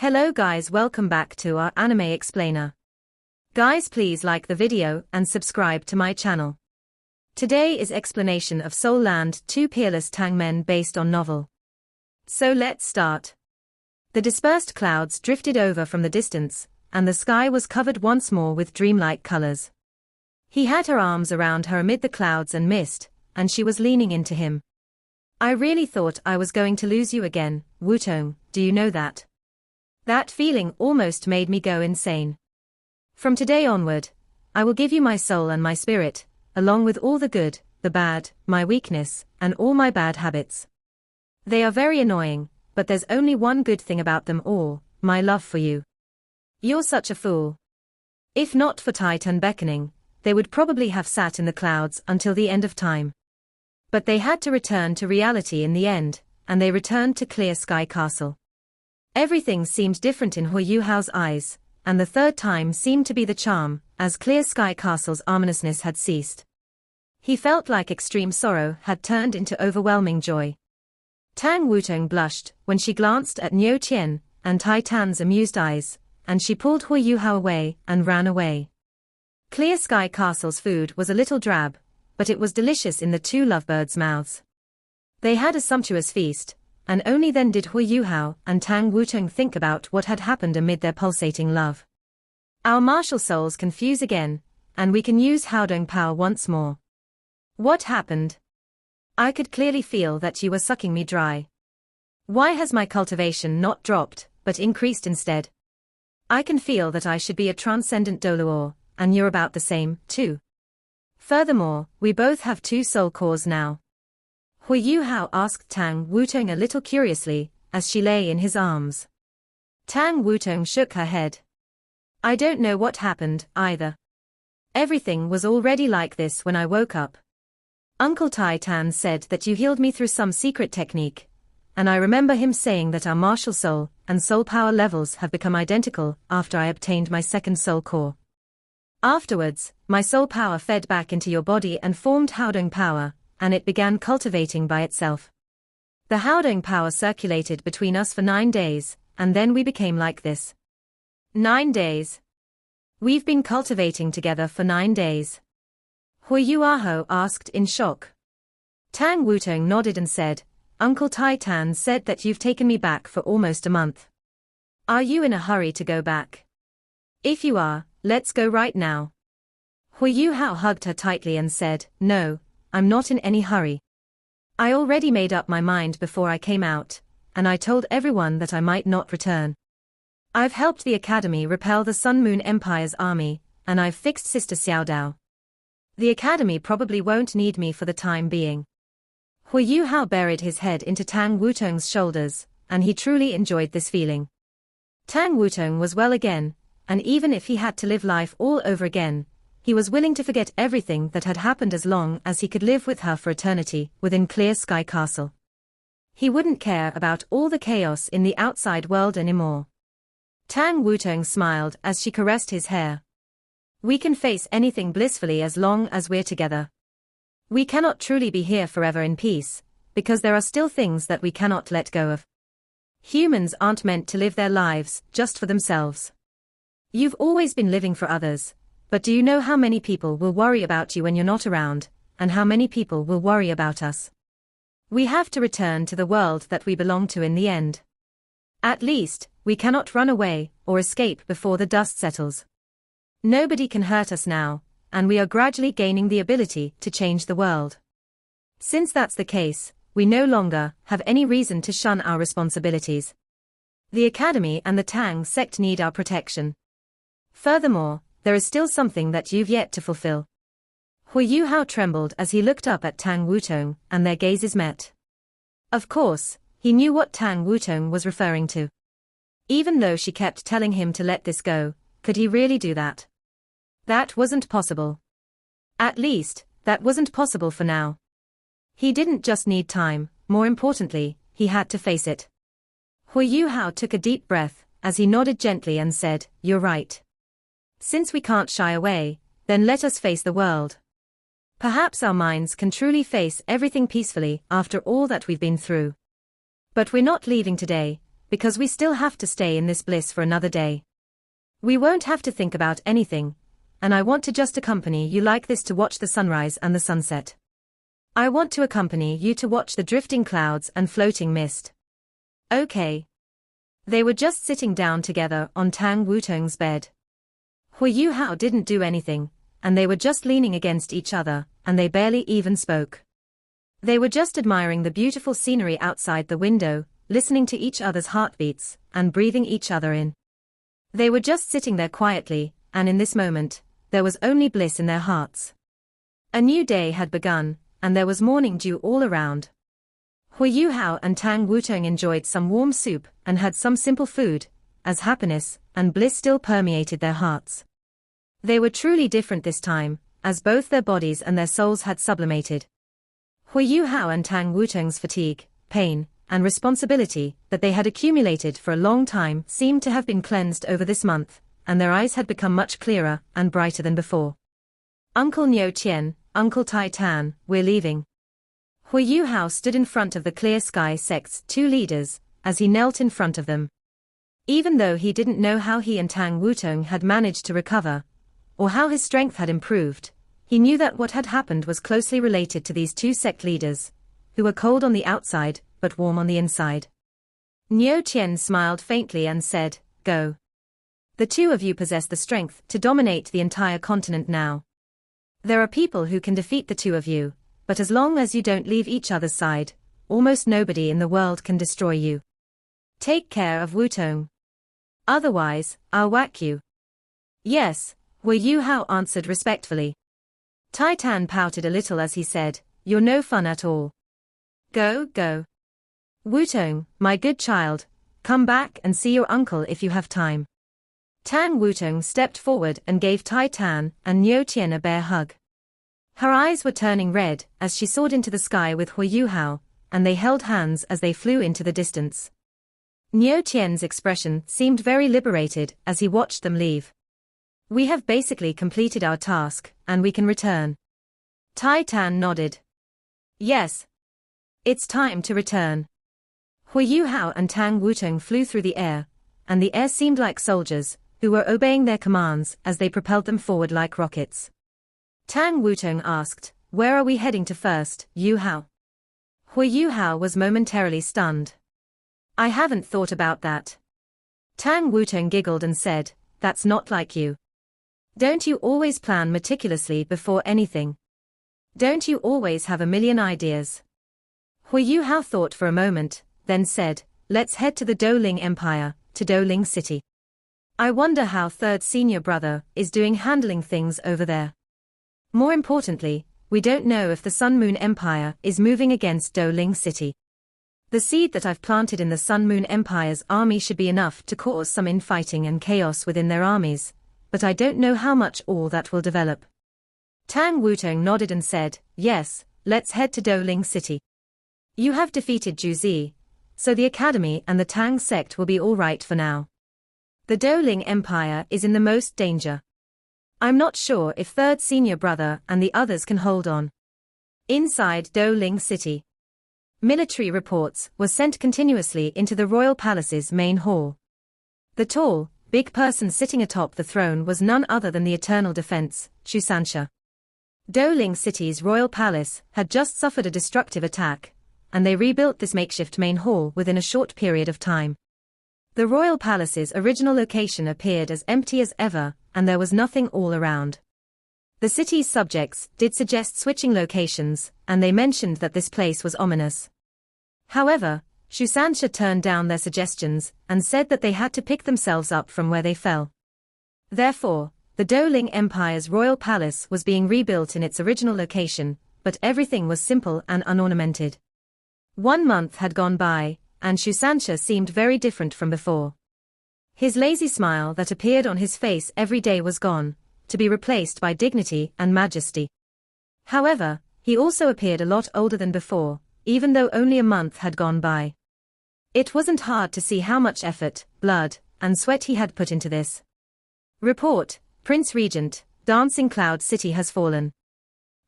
Hello guys, welcome back to our anime explainer. Guys, please like the video and subscribe to my channel. Today is explanation of Soul Land 2 Peerless Tang Men based on novel. So let's start. The dispersed clouds drifted over from the distance, and the sky was covered once more with dreamlike colors. He had her arms around her amid the clouds and mist, and she was leaning into him. I really thought I was going to lose you again, Wutong, do you know that? That feeling almost made me go insane. From today onward, I will give you my soul and my spirit, along with all the good, the bad, my weakness, and all my bad habits. They are very annoying, but there's only one good thing about them all, my love for you. You're such a fool. If not for Titan beckoning, they would probably have sat in the clouds until the end of time. But they had to return to reality in the end, and they returned to Clear Sky Castle. Everything seemed different in Huo Yuhao's eyes, and the third time seemed to be the charm, as Clear Sky Castle's ominousness had ceased. He felt like extreme sorrow had turned into overwhelming joy. Tang Wutong blushed when she glanced at Niu Qian and Tai Tan's amused eyes, and she pulled Huo Yuhao away and ran away. Clear Sky Castle's food was a little drab, but it was delicious in the two lovebirds' mouths. They had a sumptuous feast, and only then did Huo Yuhao and Tang Wutong think about what had happened amid their pulsating love. Our martial souls can fuse again, and we can use Haodong power once more. What happened? I could clearly feel that you were sucking me dry. Why has my cultivation not dropped, but increased instead? I can feel that I should be a transcendent Doluor, and you're about the same, too. Furthermore, we both have 2 soul cores now. Huo Yuhao asked Tang Wutong a little curiously, as she lay in his arms. Tang Wutong shook her head. I don't know what happened, either. Everything was already like this when I woke up. Uncle Tai Tan said that you healed me through some secret technique, and I remember him saying that our martial soul and soul power levels have become identical after I obtained my second soul core. Afterwards, my soul power fed back into your body and formed Haodong power, and it began cultivating by itself. The Haodong power circulated between us for 9 days, and then we became like this. 9 days. We've been cultivating together for 9 days. Huo Yuhao asked in shock. Tang Wutong nodded and said, Uncle Tai Tan said that you've taken me back for almost a month. Are you in a hurry to go back? If you are, let's go right now. Huo Yuhao hugged her tightly and said, No, I'm not in any hurry. I already made up my mind before I came out, and I told everyone that I might not return. I've helped the Academy repel the Sun Moon Empire's army, and I've fixed Sister Xiaodao. The Academy probably won't need me for the time being. Huo Yuhao buried his head into Tang Wutong's shoulders, and he truly enjoyed this feeling. Tang Wutong was well again, and even if he had to live life all over again, he was willing to forget everything that had happened as long as he could live with her for eternity within Clear Sky Castle. He wouldn't care about all the chaos in the outside world anymore. Tang Wutong smiled as she caressed his hair. We can face anything blissfully as long as we're together. We cannot truly be here forever in peace, because there are still things that we cannot let go of. Humans aren't meant to live their lives just for themselves. You've always been living for others. But do you know how many people will worry about you when you're not around, and how many people will worry about us? We have to return to the world that we belong to in the end. At least, we cannot run away or escape before the dust settles. Nobody can hurt us now, and we are gradually gaining the ability to change the world. Since that's the case, we no longer have any reason to shun our responsibilities. The Academy and the Tang sect need our protection. Furthermore, there is still something that you've yet to fulfill. Huo Yuhao trembled as he looked up at Tang Wutong, and their gazes met. Of course, he knew what Tang Wutong was referring to. Even though she kept telling him to let this go, could he really do that? That wasn't possible. At least, that wasn't possible for now. He didn't just need time, more importantly, he had to face it. Huo Yuhao took a deep breath, as he nodded gently and said, You're right. Since we can't shy away, then let us face the world. Perhaps our minds can truly face everything peacefully after all that we've been through. But we're not leaving today, because we still have to stay in this bliss for another day. We won't have to think about anything, and I want to just accompany you like this to watch the sunrise and the sunset. I want to accompany you to watch the drifting clouds and floating mist. Okay. They were just sitting down together on Tang Wutong's bed. Huo Yuhao didn't do anything, and they were just leaning against each other, and they barely even spoke. They were just admiring the beautiful scenery outside the window, listening to each other's heartbeats, and breathing each other in. They were just sitting there quietly, and in this moment, there was only bliss in their hearts. A new day had begun, and there was morning dew all around. Huo Yuhao and Tang Wutong enjoyed some warm soup and had some simple food, as happiness and bliss still permeated their hearts. They were truly different this time, as both their bodies and their souls had sublimated. Huo Yuhao and Tang Wutong's fatigue, pain, and responsibility that they had accumulated for a long time seemed to have been cleansed over this month, and their eyes had become much clearer and brighter than before. Uncle Niu Qian, Uncle Tai Tan, we're leaving. Huo Yuhao stood in front of the Clear Sky sect's two leaders, as he knelt in front of them. Even though he didn't know how he and Tang Wutong had managed to recover, or how his strength had improved, he knew that what had happened was closely related to these two sect leaders, who were cold on the outside, but warm on the inside. Niu Qian smiled faintly and said, "Go. The two of you possess the strength to dominate the entire continent now. There are people who can defeat the two of you, but as long as you don't leave each other's side, almost nobody in the world can destroy you. Take care of Wutong. Otherwise, I'll whack you." "Yes," Huo Yuhao answered respectfully. Tai Tan pouted a little as he said, "You're no fun at all. Go, go. Wutong, my good child, come back and see your uncle if you have time." Tang Wutong stepped forward and gave Tai Tan and Niu Qian a bear hug. Her eyes were turning red as she soared into the sky with Huo Yuhao, and they held hands as they flew into the distance. Niu Qian's expression seemed very liberated as he watched them leave. "We have basically completed our task, and we can return." Tai Tan nodded. "Yes. It's time to return." Huo Yuhao and Tang Wutong flew through the air, and the air seemed like soldiers, who were obeying their commands as they propelled them forward like rockets. Tang Wutong asked, "Where are we heading to first, Yuhao?" Huo Yuhao was momentarily stunned. "I haven't thought about that." Tang Wutong giggled and said, "That's not like you. Don't you always plan meticulously before anything? Don't you always have a million ideas?" Huo Yuhao thought for a moment, then said, "Let's head to the Douling Empire, to Douling City. I wonder how third senior brother is doing handling things over there. More importantly, we don't know if the Sun Moon Empire is moving against Douling City. The seed that I've planted in the Sun Moon Empire's army should be enough to cause some infighting and chaos within their armies, but I don't know how much all that will develop." Tang Wutong nodded and said, "Yes, let's head to Douling City. You have defeated Juzi, so the academy and the Tang sect will be all right for now. The Douling Empire is in the most danger. I'm not sure if third senior brother and the others can hold on." Inside Douling City, military reports were sent continuously into the royal palace's main hall. The tall, big person sitting atop the throne was none other than the Eternal Defense, Sanshi. Douling City's royal palace had just suffered a destructive attack, and they rebuilt this makeshift main hall within a short period of time. The royal palace's original location appeared as empty as ever, and there was nothing all around. The city's subjects did suggest switching locations, and they mentioned that this place was ominous. However, Sanshi turned down their suggestions and said that they had to pick themselves up from where they fell. Therefore, the Douling Empire's royal palace was being rebuilt in its original location, but everything was simple and unornamented. 1 month had gone by, and Sanshi seemed very different from before. His lazy smile that appeared on his face every day was gone, to be replaced by dignity and majesty. However, he also appeared a lot older than before, even though only a month had gone by. It wasn't hard to see how much effort, blood, and sweat he had put into this. Report, Prince Regent, Dancing Cloud City has fallen.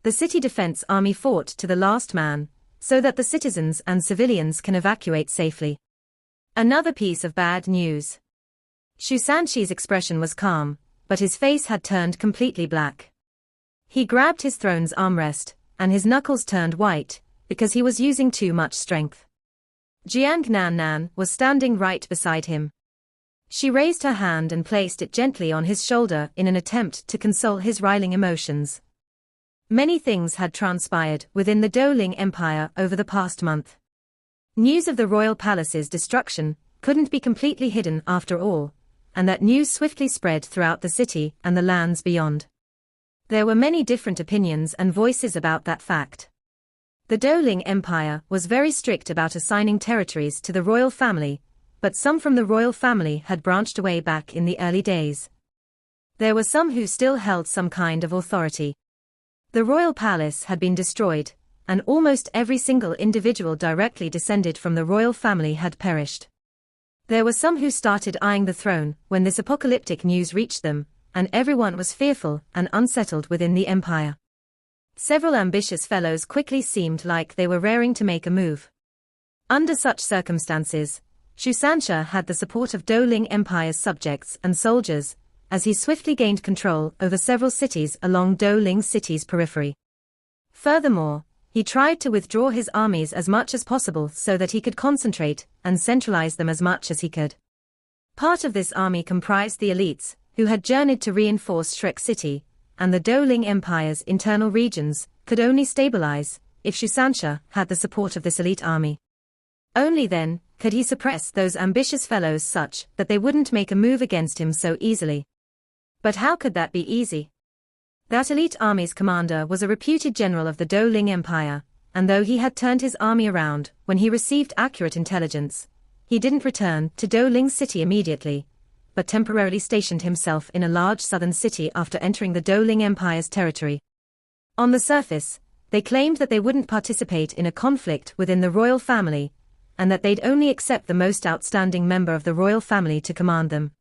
The city defense army fought to the last man, so that the citizens and civilians can evacuate safely. Another piece of bad news. Sanshi's expression was calm, but his face had turned completely black. He grabbed his throne's armrest, and his knuckles turned white, because he was using too much strength. Jiang Nan was standing right beside him. She raised her hand and placed it gently on his shoulder in an attempt to console his riling emotions. Many things had transpired within the Douling Empire over the past month. News of the royal palace's destruction couldn't be completely hidden after all, and that news swiftly spread throughout the city and the lands beyond. There were many different opinions and voices about that fact. The Douling Empire was very strict about assigning territories to the royal family, but some from the royal family had branched away back in the early days. There were some who still held some kind of authority. The royal palace had been destroyed, and almost every single individual directly descended from the royal family had perished. There were some who started eyeing the throne when this apocalyptic news reached them, and everyone was fearful and unsettled within the empire. Several ambitious fellows quickly seemed like they were raring to make a move. Under such circumstances, Sansha had the support of Douling Empire's subjects and soldiers, as he swiftly gained control over several cities along Douling City's periphery. Furthermore, he tried to withdraw his armies as much as possible so that he could concentrate and centralize them as much as he could. Part of this army comprised the elites, who had journeyed to reinforce Shrek City, and the Douling Empire's internal regions could only stabilize if Sansha had the support of this elite army. Only then could he suppress those ambitious fellows such that they wouldn't make a move against him so easily. But how could that be easy? That elite army's commander was a reputed general of the Douling Empire, and though he had turned his army around when he received accurate intelligence, he didn't return to Douling City immediately, but temporarily stationed himself in a large southern city after entering the Douling Empire's territory. On the surface, they claimed that they wouldn't participate in a conflict within the royal family, and that they'd only accept the most outstanding member of the royal family to command them.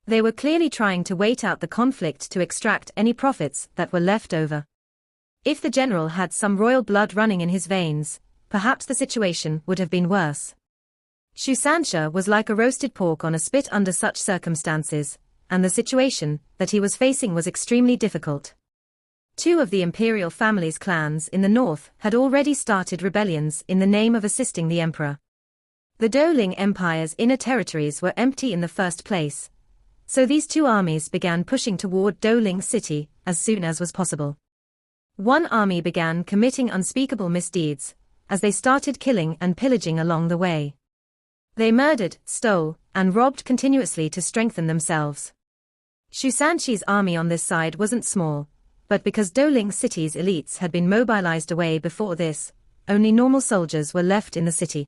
They were clearly trying to wait out the conflict to extract any profits that were left over. If the general had some royal blood running in his veins, perhaps the situation would have been worse. Sansha was like a roasted pork on a spit under such circumstances, and the situation that he was facing was extremely difficult. Two of the imperial family's clans in the north had already started rebellions in the name of assisting the emperor. The Douling Empire's inner territories were empty in the first place, so these two armies began pushing toward Douling City as soon as was possible. One army began committing unspeakable misdeeds, as they started killing and pillaging along the way. They murdered, stole, and robbed continuously to strengthen themselves. Sanshi's army on this side wasn't small, but because Douling City's elites had been mobilized away before this, only normal soldiers were left in the city.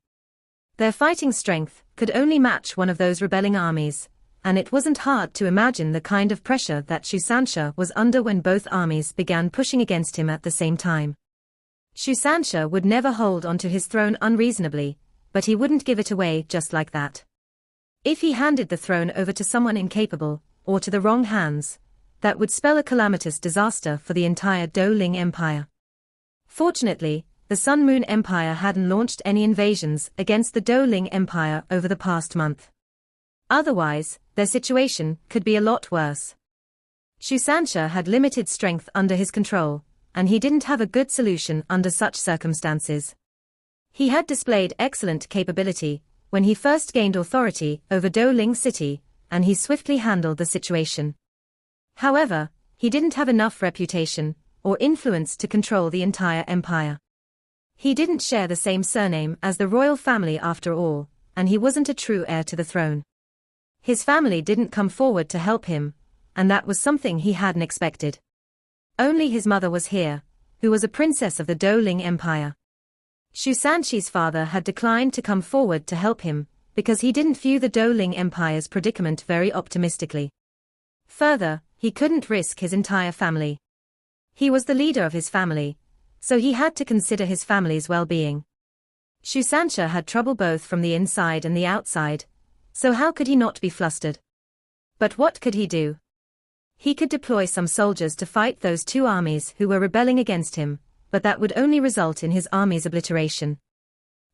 Their fighting strength could only match one of those rebelling armies, and it wasn't hard to imagine the kind of pressure that Sansha was under when both armies began pushing against him at the same time. Sansha would never hold onto his throne unreasonably, but he wouldn't give it away just like that. If he handed the throne over to someone incapable, or to the wrong hands, that would spell a calamitous disaster for the entire Douling Empire. Fortunately, the Sun Moon Empire hadn't launched any invasions against the Douling Empire over the past month. Otherwise, their situation could be a lot worse. Sansha had limited strength under his control, and he didn't have a good solution under such circumstances. He had displayed excellent capability when he first gained authority over Douling City, and he swiftly handled the situation. However, he didn't have enough reputation or influence to control the entire empire. He didn't share the same surname as the royal family after all, and he wasn't a true heir to the throne. His family didn't come forward to help him, and that was something he hadn't expected. Only his mother was here, who was a princess of the Douling Empire. Sanshi's father had declined to come forward to help him, because he didn't view the Douling Empire's predicament very optimistically. Further, he couldn't risk his entire family. He was the leader of his family, so he had to consider his family's well-being. Sansha had trouble both from the inside and the outside, so how could he not be flustered? But what could he do? He could deploy some soldiers to fight those two armies who were rebelling against him, but that would only result in his army's obliteration.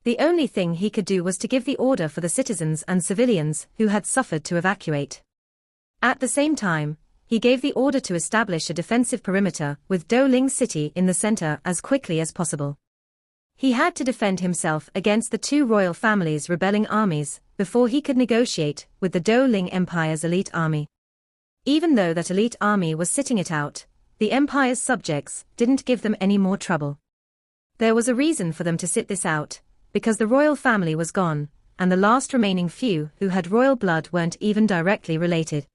The only thing he could do was to give the order for the citizens and civilians who had suffered to evacuate. At the same time, he gave the order to establish a defensive perimeter with Douling City in the center as quickly as possible. He had to defend himself against the two royal families' rebelling armies before he could negotiate with the Douling Empire's elite army. Even though that elite army was sitting it out, the empire's subjects didn't give them any more trouble. There was a reason for them to sit this out, because the royal family was gone, and the last remaining few who had royal blood weren't even directly related.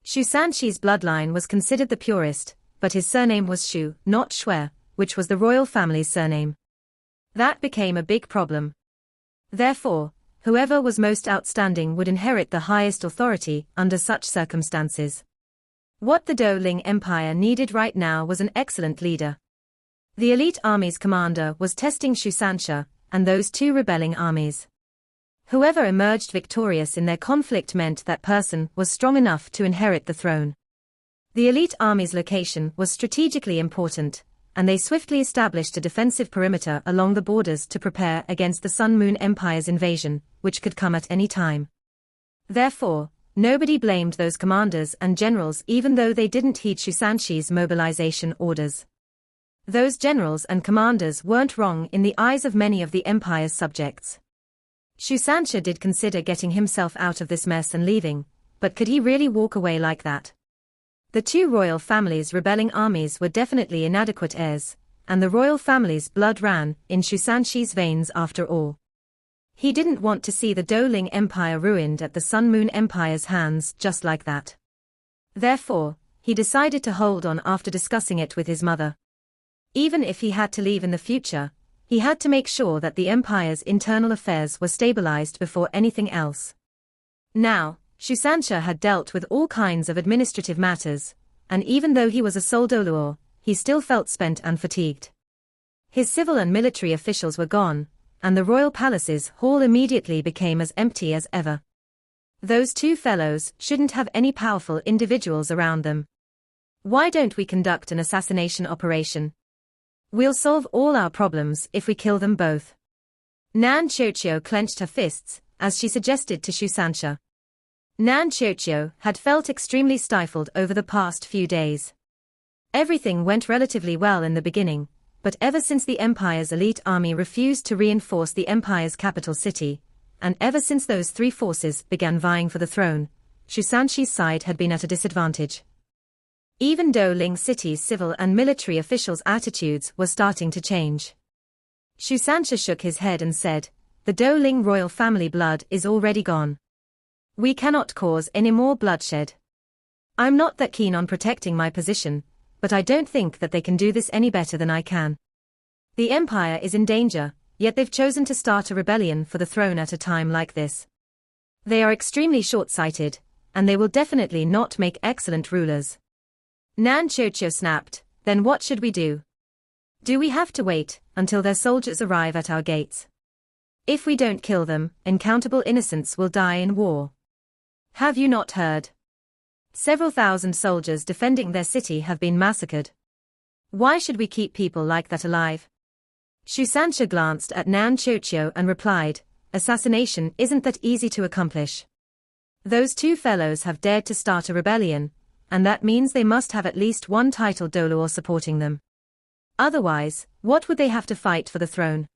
Sanshi's bloodline was considered the purest, but his surname was Shu, not Shui, which was the royal family's surname. That became a big problem. Therefore, whoever was most outstanding would inherit the highest authority under such circumstances. What the Douling Empire needed right now was an excellent leader. The elite army's commander was testing Sansha and those two rebelling armies. Whoever emerged victorious in their conflict meant that person was strong enough to inherit the throne. The elite army's location was strategically important, and they swiftly established a defensive perimeter along the borders to prepare against the Sun Moon Empire's invasion, which could come at any time. Therefore, nobody blamed those commanders and generals even though they didn't heed Sanshi's mobilization orders. Those generals and commanders weren't wrong in the eyes of many of the empire's subjects. Sansha did consider getting himself out of this mess and leaving, but could he really walk away like that? The two royal families' rebelling armies were definitely inadequate heirs, and the royal family's blood ran in Sanshi's veins after all. He didn't want to see the Douling Empire ruined at the Sun Moon Empire's hands just like that. Therefore, he decided to hold on after discussing it with his mother. Even if he had to leave in the future, he had to make sure that the empire's internal affairs were stabilized before anything else. Now, Sansha had dealt with all kinds of administrative matters, and even though he was a sole Doluo, he still felt spent and fatigued. His civil and military officials were gone, and the royal palace's hall immediately became as empty as ever. Those two fellows shouldn't have any powerful individuals around them. Why don't we conduct an assassination operation? We'll solve all our problems if we kill them both. Nan Qiuqiu clenched her fists, as she suggested to Sansha. Nan Qiuqiu had felt extremely stifled over the past few days. Everything went relatively well in the beginning, but ever since the Empire's elite army refused to reinforce the Empire's capital city, and ever since those three forces began vying for the throne, Sanshi's side had been at a disadvantage. Even Douling City's civil and military officials' attitudes were starting to change. Sansha shook his head and said, "The Douling royal family blood is already gone. We cannot cause any more bloodshed. I'm not that keen on protecting my position, but I don't think that they can do this any better than I can. The Empire is in danger, yet they've chosen to start a rebellion for the throne at a time like this. They are extremely short-sighted, and they will definitely not make excellent rulers." Nan Qiuqiu snapped, "Then what should we do? Do we have to wait until their soldiers arrive at our gates? If we don't kill them, uncountable innocents will die in war. Have you not heard? Several thousand soldiers defending their city have been massacred. Why should we keep people like that alive?" Sansha glanced at Nan Qiuqiu and replied, "Assassination isn't that easy to accomplish. Those two fellows have dared to start a rebellion, and that means they must have at least one titled Doluo supporting them. Otherwise, what would they have to fight for the throne?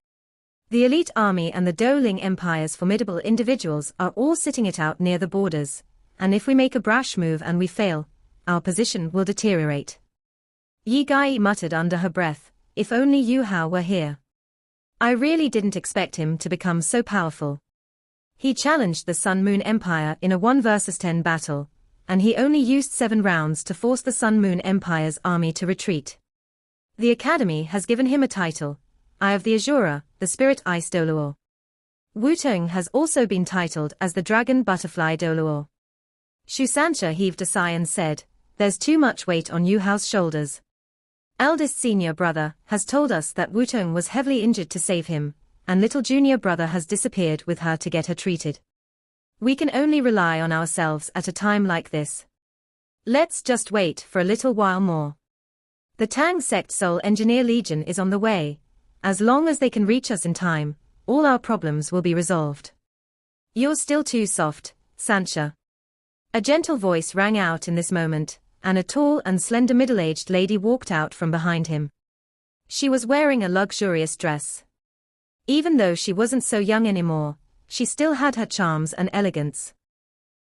The elite army and the Douling Empire's formidable individuals are all sitting it out near the borders, and if we make a brash move and we fail, our position will deteriorate." Yi Gai muttered under her breath, "If only Yuhao were here. I really didn't expect him to become so powerful. He challenged the Sun Moon Empire in a 1 versus 10 battle, and he only used 7 rounds to force the Sun Moon Empire's army to retreat. The Academy has given him a title, Eye of the Azura, the Spirit Ice Doluo. Wutong has also been titled as the Dragon Butterfly Doluo." Sansha heaved a sigh and said, "There's too much weight on Yuhao's shoulders. Eldest senior brother has told us that Wutong was heavily injured to save him, and little junior brother has disappeared with her to get her treated. We can only rely on ourselves at a time like this. Let's just wait for a little while more. The Tang Sect Soul Engineer Legion is on the way. As long as they can reach us in time, all our problems will be resolved. You're still too soft, Sanshi. A gentle voice rang out in this moment, and a tall and slender middle-aged lady walked out from behind him. She was wearing a luxurious dress. Even though she wasn't so young anymore, she still had her charms and elegance.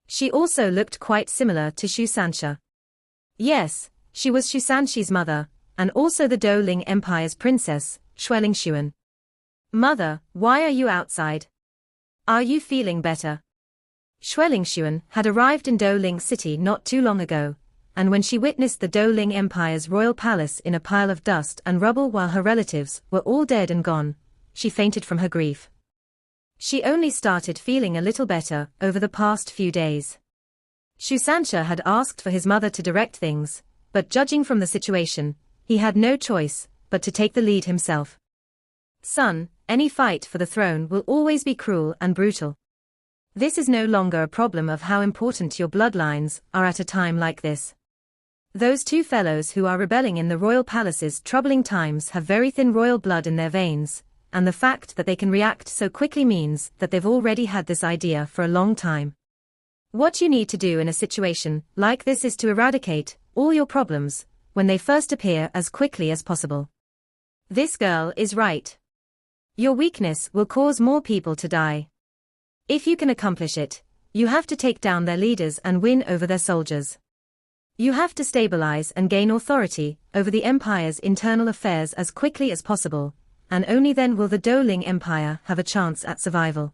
She also looked quite similar to Sanshi. Yes, she was Sanshi's mother, and also the Douling Empire's princess, Xuan. Mother, why are you outside? Are you feeling better? Xuan had arrived in Douling City not too long ago, and when she witnessed the Douling Empire's royal palace in a pile of dust and rubble while her relatives were all dead and gone, she fainted from her grief. She only started feeling a little better over the past few days. Sanshi had asked for his mother to direct things, but judging from the situation, he had no choice but to take the lead himself. Son, any fight for the throne will always be cruel and brutal. This is no longer a problem of how important your bloodlines are at a time like this. Those two fellows who are rebelling in the royal palace's troubling times have very thin royal blood in their veins, and the fact that they can react so quickly means that they've already had this idea for a long time. What you need to do in a situation like this is to eradicate all your problems when they first appear as quickly as possible. This girl is right. Your weakness will cause more people to die. If you can accomplish it, you have to take down their leaders and win over their soldiers. You have to stabilize and gain authority over the empire's internal affairs as quickly as possible, and only then will the Douling Empire have a chance at survival.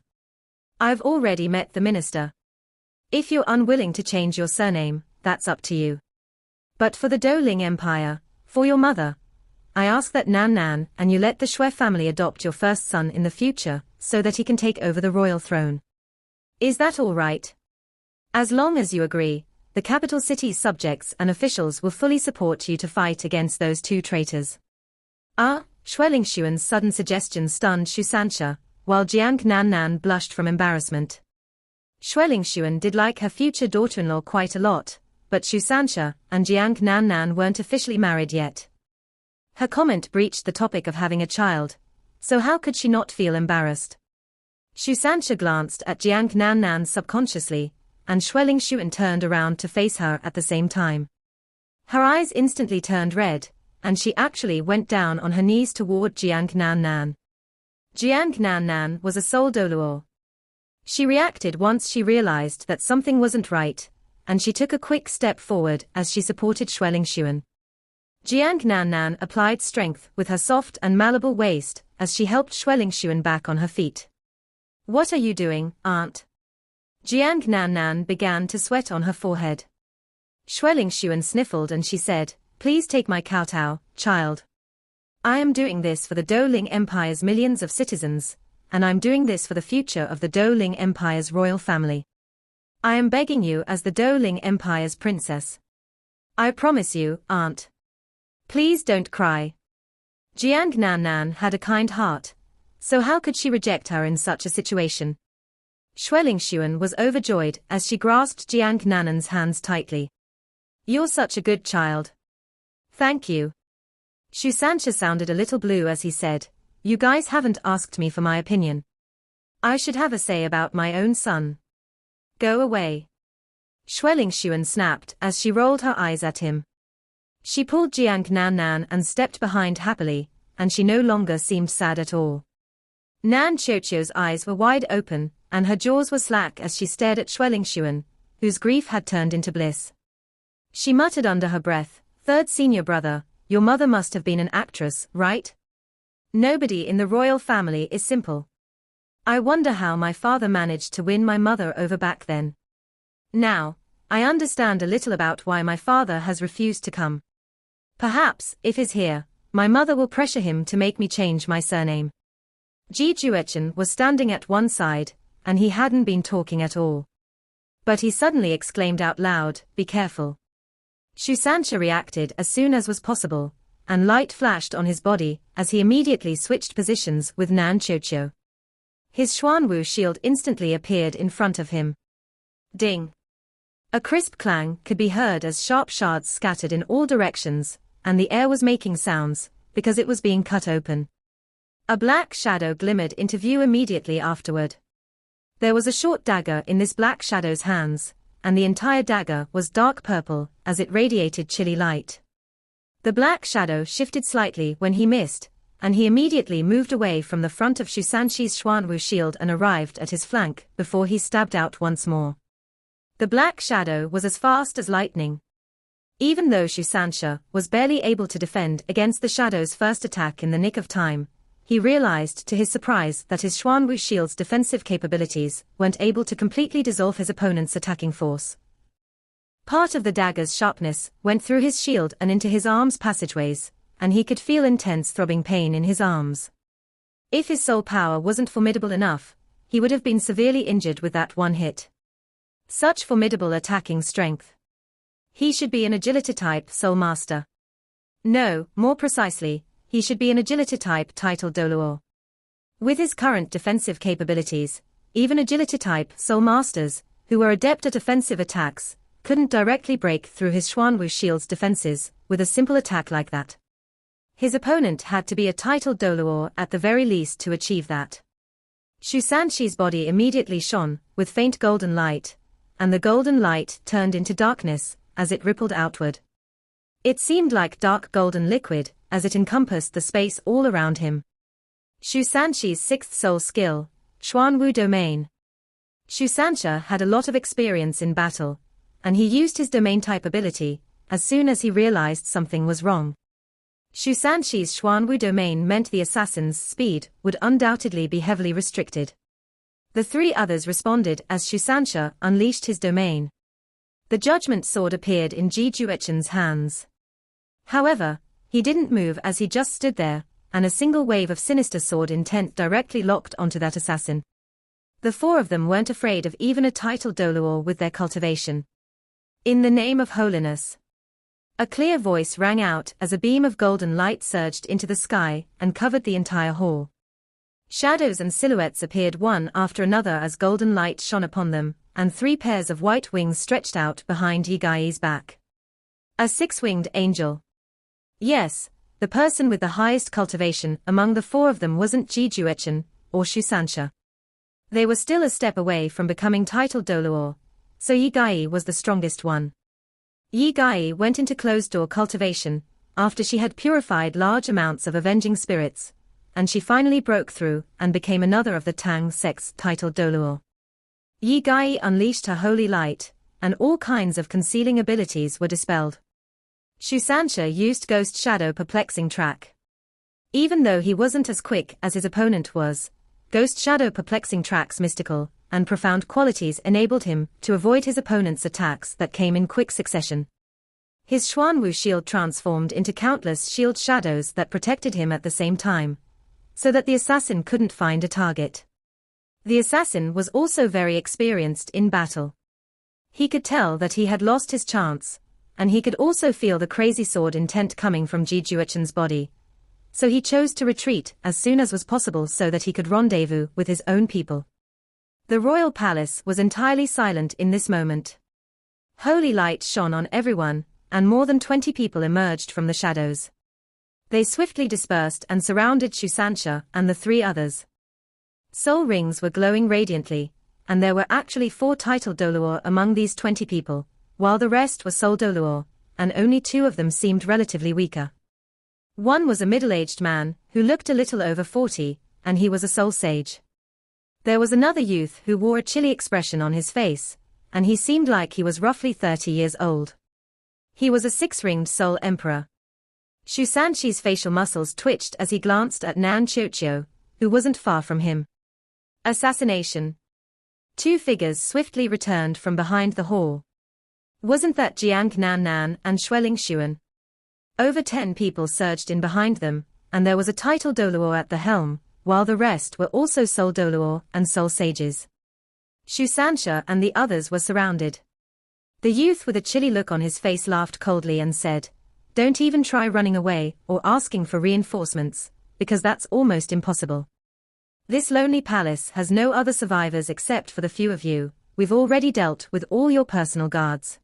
I've already met the minister. If you're unwilling to change your surname, that's up to you. But for the Douling Empire, for your mother, I ask that Nan and you let the Shui family adopt your first son in the future, so that he can take over the royal throne. Is that all right? As long as you agree, the capital city's subjects and officials will fully support you to fight against those two traitors. Xuan's sudden suggestion stunned Sanshi, while Jiang Nan blushed from embarrassment. Xuan did like her future daughter-in-law quite a lot, but Sanshi and Jiang Nan weren't officially married yet. Her comment breached the topic of having a child, so how could she not feel embarrassed? Sanshi glanced at Jiang Nan subconsciously, and Xuan turned around to face her at the same time. Her eyes instantly turned red, and she actually went down on her knees toward Jiang Nan. Jiang Nan was a soul doluo. She reacted once she realized that something wasn't right, and she took a quick step forward as she supported Xuan. Jiang Nan applied strength with her soft and malleable waist as she helped Xuan back on her feet. What are you doing, aunt? Jiang Nan began to sweat on her forehead. Xuan sniffled and she said, please take my kowtow, child. I am doing this for the Douling Empire's millions of citizens, and I'm doing this for the future of the Douling Empire's royal family. I am begging you as the Douling Empire's princess. I promise you, aunt. Please don't cry. Jiang Nan had a kind heart, so how could she reject her in such a situation? Xuan was overjoyed as she grasped Jiang Nan's hands tightly. You're such a good child. Thank you. Sanshi sounded a little blue as he said, you guys haven't asked me for my opinion. I should have a say about my own son. Go away. Xuan snapped as she rolled her eyes at him. She pulled Jiang Nan and stepped behind happily, and she no longer seemed sad at all. Nan Qiuqiu's eyes were wide open, and her jaws were slack as she stared at Xuan, whose grief had turned into bliss. She muttered under her breath, third senior brother, your mother must have been an actress, right? Nobody in the royal family is simple. I wonder how my father managed to win my mother over back then. Now, I understand a little about why my father has refused to come. Perhaps, if he's here, my mother will pressure him to make me change my surname. Ji Juechen was standing at one side, and he hadn't been talking at all. But he suddenly exclaimed out loud, be careful. Sanshi reacted as soon as was possible, and light flashed on his body as he immediately switched positions with Nan Qiuqiu. His Xuanwu shield instantly appeared in front of him. Ding! A crisp clang could be heard as sharp shards scattered in all directions, and the air was making sounds, because it was being cut open. A black shadow glimmered into view immediately afterward. There was a short dagger in this black shadow's hands, and the entire dagger was dark purple as it radiated chilly light. The black shadow shifted slightly when he missed, and he immediately moved away from the front of Sanshi's Xuanwu shield and arrived at his flank before he stabbed out once more. The black shadow was as fast as lightning. Even though Sanshi was barely able to defend against the shadow's first attack in the nick of time, he realized to his surprise that his Xuanwu shield's defensive capabilities weren't able to completely dissolve his opponent's attacking force. Part of the dagger's sharpness went through his shield and into his arm's passageways, and he could feel intense throbbing pain in his arms. If his soul power wasn't formidable enough, he would have been severely injured with that one hit. Such formidable attacking strength. He should be an agility-type soul master. No, more precisely, he should be an agility-type titled Doluo. With his current defensive capabilities, even agility-type soul masters, who were adept at offensive attacks, couldn't directly break through his Xuanwu shield's defenses with a simple attack like that. His opponent had to be a titled Doluo at the very least to achieve that. Sanshi's body immediately shone with faint golden light, and the golden light turned into darkness as it rippled outward. It seemed like dark golden liquid as it encompassed the space all around him. Sanshi's sixth soul skill, Xuanwu domain. Sanshi had a lot of experience in battle, and he used his domain type ability as soon as he realized something was wrong. Sanshi's Xuanwu domain meant the assassin's speed would undoubtedly be heavily restricted. The three others responded as Sanshi unleashed his domain. The judgment sword appeared in Ji Juechen's hands. However, he didn't move as he just stood there, and a single wave of sinister sword intent directly locked onto that assassin. The four of them weren't afraid of even a titled Doluo with their cultivation. In the name of holiness. A clear voice rang out as a beam of golden light surged into the sky and covered the entire hall. Shadows and silhouettes appeared one after another as golden light shone upon them, and 3 pairs of white wings stretched out behind Yi Gai's back. A 6-winged angel. Yes, the person with the highest cultivation among the 4 of them wasn't Ji Juechen or Sanshi. They were still a step away from becoming titled Doluo, so Yi Gai was the strongest one. Yi Gai went into closed-door cultivation after she had purified large amounts of avenging spirits, and she finally broke through and became another of the Tang sect's titled Doluo. Yi Gai unleashed her holy light, and all kinds of concealing abilities were dispelled. Sanshi used Ghost Shadow Perplexing Track. Even though he wasn't as quick as his opponent was, Ghost Shadow Perplexing Track's mystical and profound qualities enabled him to avoid his opponent's attacks that came in quick succession. His Xuanwu shield transformed into countless shield shadows that protected him at the same time, so that the assassin couldn't find a target. The assassin was also very experienced in battle. He could tell that he had lost his chance, and he could also feel the crazy sword intent coming from Ji Juechen's body. So he chose to retreat as soon as was possible so that he could rendezvous with his own people. The royal palace was entirely silent in this moment. Holy light shone on everyone, and more than 20 people emerged from the shadows. They swiftly dispersed and surrounded Sanshi and the 3 others. Soul rings were glowing radiantly, and there were actually 4 titled Doluo among these 20 people, while the rest were soul Doluo, and only 2 of them seemed relatively weaker. One was a middle-aged man, who looked a little over 40, and he was a soul sage. There was another youth who wore a chilly expression on his face, and he seemed like he was roughly 30 years old. He was a 6-ringed soul emperor. Sanshi's facial muscles twitched as he glanced at Nan Qiuqiu, who wasn't far from him. Assassination. 2 figures swiftly returned from behind the hall. Wasn't that Jiang Nan and Xueling Xuan? Over 10 people surged in behind them, and there was a titled Doluo at the helm, while the rest were also soul Doluo and soul sages. Sanshi and the others were surrounded. The youth with a chilly look on his face laughed coldly and said, "Don't even try running away or asking for reinforcements, because that's almost impossible. This lonely palace has no other survivors except for the few of you. We've already dealt with all your personal guards.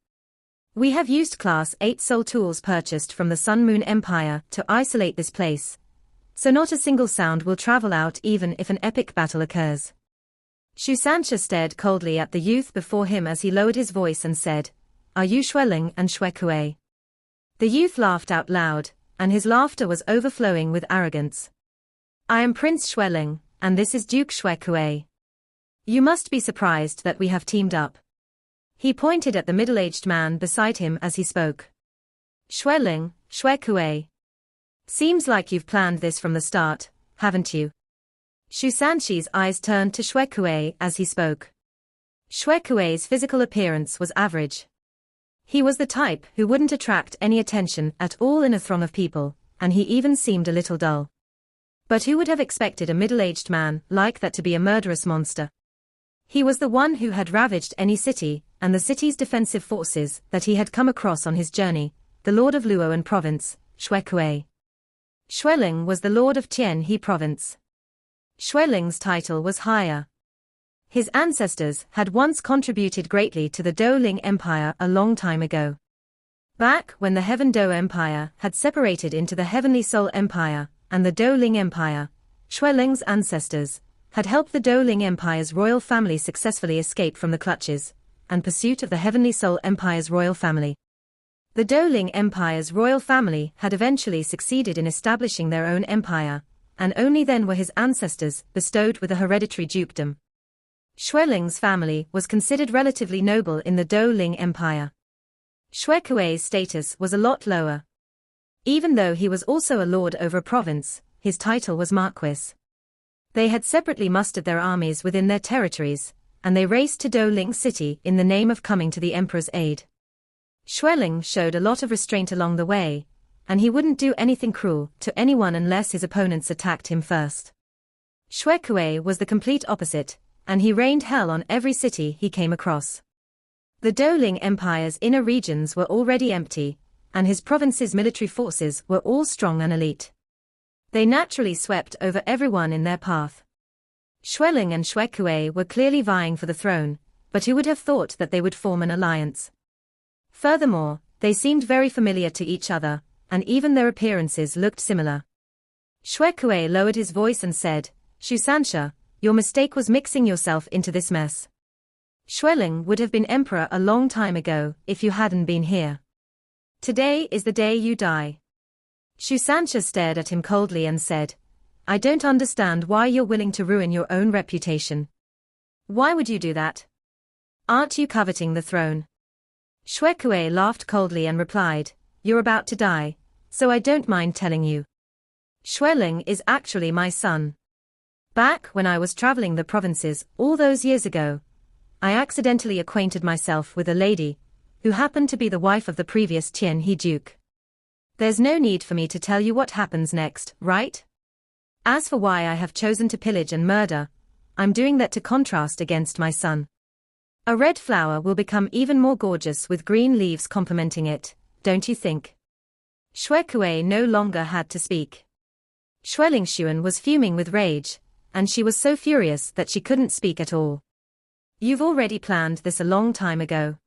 We have used Class 8 soul tools purchased from the Sun Moon Empire to isolate this place, so not a single sound will travel out even if an epic battle occurs. Sanshi stared coldly at the youth before him as he lowered his voice and said, "Are you Xueling and Xuekui?" The youth laughed out loud, and his laughter was overflowing with arrogance. "I am Prince Xueling, and this is Duke Xuekui. You must be surprised that we have teamed up." He pointed at the middle-aged man beside him as he spoke. "Xueling, Xuekui. Seems like you've planned this from the start, haven't you?" Sanshi's eyes turned to Xuekui as he spoke. Xuekui's physical appearance was average. He was the type who wouldn't attract any attention at all in a throng of people, and he even seemed a little dull. But who would have expected a middle-aged man like that to be a murderous monster? He was the one who had ravaged any city, and the city's defensive forces that he had come across on his journey, the Lord of Luoan Province, Xuekui. Xueling was the Lord of Tianhe Province. Xueling's title was higher. His ancestors had once contributed greatly to the Douling Empire a long time ago. Back when the Heaven Dou Empire had separated into the Heavenly Soul Empire and the Douling Empire, Xueling's ancestors had helped the Douling Empire's royal family successfully escape from the clutches and pursuit of the Heavenly Soul Empire's royal family. The Douling Empire's royal family had eventually succeeded in establishing their own empire, and only then were his ancestors bestowed with a hereditary dukedom. Xueling's family was considered relatively noble in the Douling Empire. Xuekui's status was a lot lower. Even though he was also a lord over a province, his title was Marquis. They had separately mustered their armies within their territories, and they raced to Douling City in the name of coming to the emperor's aid. Xueling showed a lot of restraint along the way, and he wouldn't do anything cruel to anyone unless his opponents attacked him first. Xuekui was the complete opposite, and he rained hell on every city he came across. The Douling Empire's inner regions were already empty, and his province's military forces were all strong and elite. They naturally swept over everyone in their path. Xueling and Xuekui were clearly vying for the throne, but who would have thought that they would form an alliance? Furthermore, they seemed very familiar to each other, and even their appearances looked similar. Xuekui lowered his voice and said, "Sanshi, your mistake was mixing yourself into this mess. Xueling would have been emperor a long time ago if you hadn't been here. Today is the day you die." Sanshi stared at him coldly and said, "I don't understand why you're willing to ruin your own reputation. Why would you do that? Aren't you coveting the throne?" Xuekui laughed coldly and replied, "You're about to die, so I don't mind telling you. Xueling is actually my son. Back when I was traveling the provinces all those years ago, I accidentally acquainted myself with a lady who happened to be the wife of the previous Tianhe Duke. There's no need for me to tell you what happens next, right? As for why I have chosen to pillage and murder, I'm doing that to contrast against my son. A red flower will become even more gorgeous with green leaves complementing it, don't you think?" Xuekui no longer had to speak. Xueling Xuan was fuming with rage, and she was so furious that she couldn't speak at all. "You've already planned this a long time ago."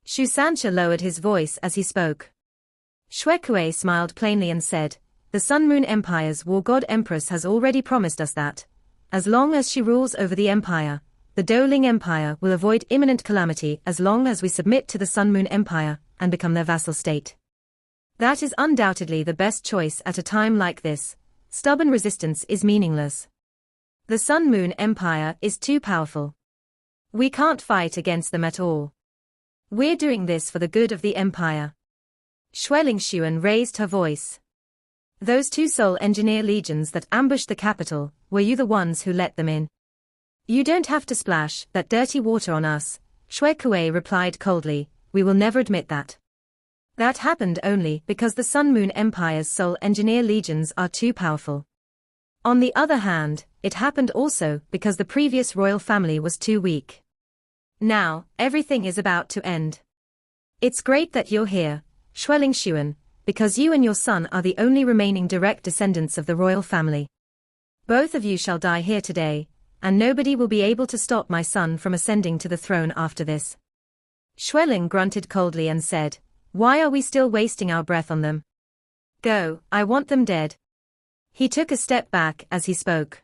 Sanshi lowered his voice as he spoke. Xuekui smiled plainly and said, "The Sun Moon Empire's war god empress has already promised us that, as long as she rules over the empire, the Douling Empire will avoid imminent calamity as long as we submit to the Sun Moon Empire and become their vassal state. That is undoubtedly the best choice at a time like this. Stubborn resistance is meaningless. The Sun Moon Empire is too powerful. We can't fight against them at all. We're doing this for the good of the empire." Xueling Xuan raised her voice. "Those two Soul Engineer legions that ambushed the capital, were you the ones who let them in?" "You don't have to splash that dirty water on us," Xuekui replied coldly, "we will never admit that. That happened only because the Sun Moon Empire's Soul Engineer legions are too powerful. On the other hand, it happened also because the previous royal family was too weak. Now, everything is about to end. It's great that you're here, Xueling Xuan, because you and your son are the only remaining direct descendants of the royal family. Both of you shall die here today, and nobody will be able to stop my son from ascending to the throne after this." Xueling grunted coldly and said, "Why are we still wasting our breath on them? Go, I want them dead." He took a step back as he spoke.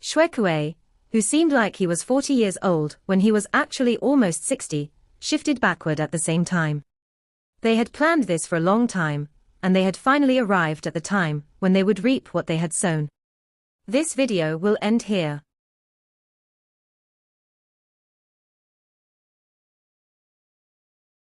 Shuekue, who seemed like he was 40 years old when he was actually almost 60, shifted backward at the same time. They had planned this for a long time, and they had finally arrived at the time when they would reap what they had sown. This video will end here.